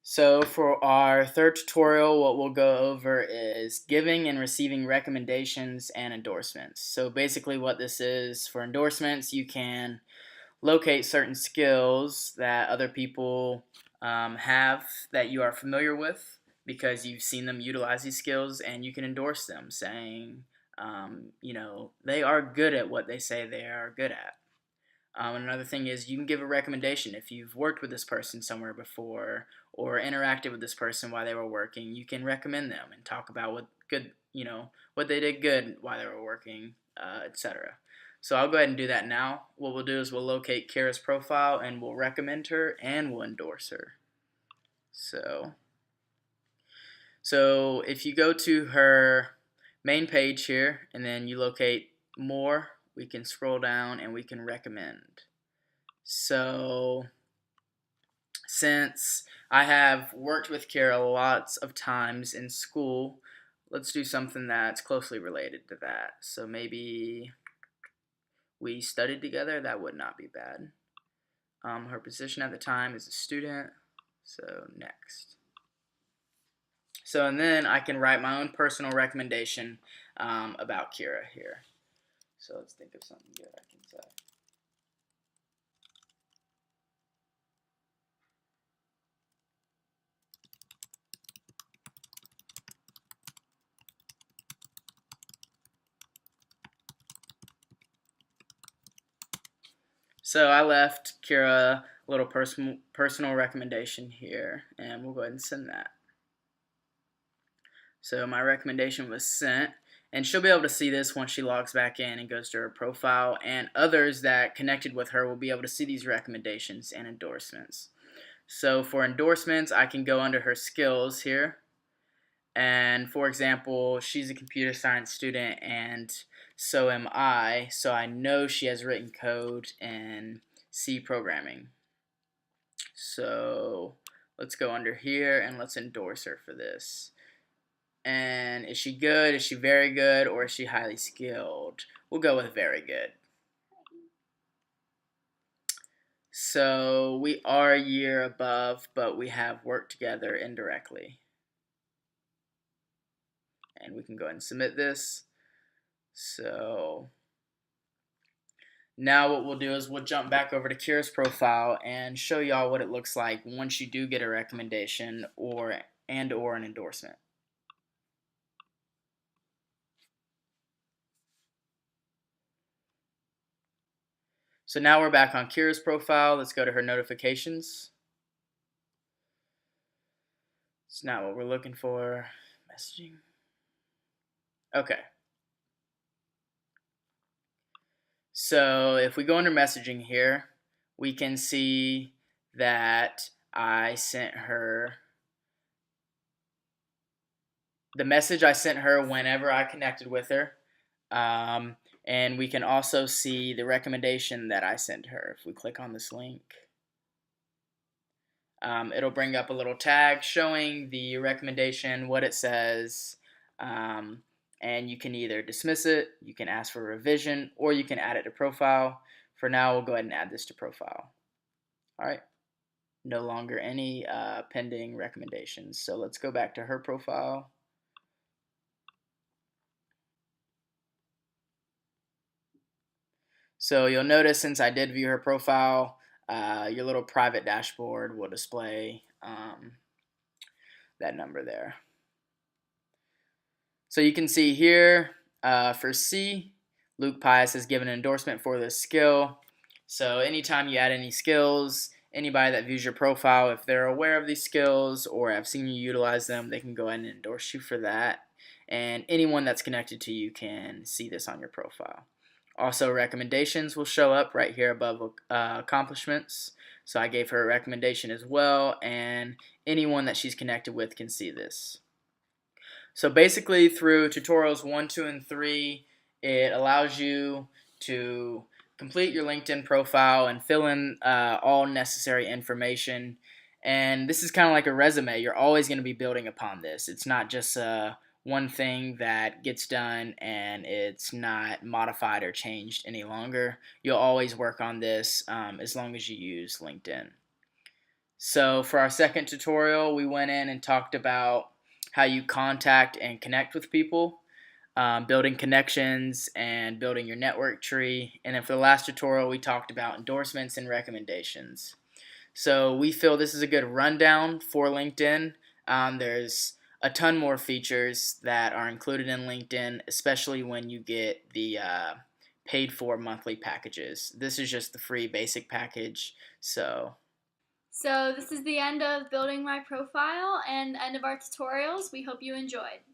So for our third tutorial, what we'll go over is giving and receiving recommendations and endorsements. So basically what this is, for endorsements, you can locate certain skills that other people have that you are familiar with because you've seen them utilize these skills, and you can endorse them saying, they are good at what they say they are good at. Another thing is you can give a recommendation. If you've worked with this person somewhere before or interacted with this person while they were working, you can recommend them and talk about what they did good while they were working, etc. So I'll go ahead and do that now. What we'll do is we'll locate Kyra's profile and we'll recommend her and we'll endorse her. So if you go to her main page here and then you locate more, we can scroll down and we can recommend. So since I have worked with Kyra lots of times in school, let's do something that's closely related to that. So maybe we studied together. That would not be bad. Her position at the time is a student. So next. So and then I can write my own personal recommendation about Kyra here. So let's think of something good I can say. So I left Kyra a little personal recommendation here, and we'll go ahead and send that. So my recommendation was sent, and she'll be able to see this once she logs back in and goes to her profile, and others that connected with her will be able to see these recommendations and endorsements. So for endorsements, I can go under her skills here, and for example, she's a computer science student and so am I, so I know she has written code in C programming. So let's go under here and let's endorse her for this. And is she good? Is she very good? Or is she highly skilled? We'll go with very good. So we are a year above, but we have worked together indirectly. And we can go ahead and submit this. So now what we'll do is we'll jump back over to Kyra's profile and show y'all what it looks like once you do get a recommendation or an endorsement. So now we're back on Kyra's profile. Let's go to her notifications. It's not what we're looking for. Messaging. Okay. So if we go under messaging here, we can see that I sent her the message I sent her whenever I connected with her. And we can also see the recommendation that I sent her. If we click on this link, it'll bring up a little tag showing the recommendation, what it says, and you can either dismiss it, you can ask for a revision, or you can add it to profile. For now, we'll go ahead and add this to profile. All right, no longer any pending recommendations. So let's go back to her profile. So you'll notice since I did view her profile, your little private dashboard will display that number there. So you can see here for C, Luke Paez has given an endorsement for this skill. So anytime you add any skills, anybody that views your profile, if they're aware of these skills or have seen you utilize them, they can go ahead and endorse you for that. And anyone that's connected to you can see this on your profile. Also, recommendations will show up right here above accomplishments. So I gave her a recommendation as well, and anyone that she's connected with can see this. So basically through tutorials 1, 2, and 3, it allows you to complete your LinkedIn profile and fill in all necessary information. And this is kind of like a resume. You're always going to be building upon this. It's not just one thing that gets done and it's not modified or changed any longer. You'll always work on this as long as you use LinkedIn. So for our second tutorial, we went in and talked about how you contact and connect with people, building connections and building your network tree. And then for the last tutorial, we talked about endorsements and recommendations. So we feel this is a good rundown for LinkedIn. There's a ton more features that are included in LinkedIn, especially when you get the paid for monthly packages. This is just the free basic package. So this is the end of building my profile and end of our tutorials. We hope you enjoyed.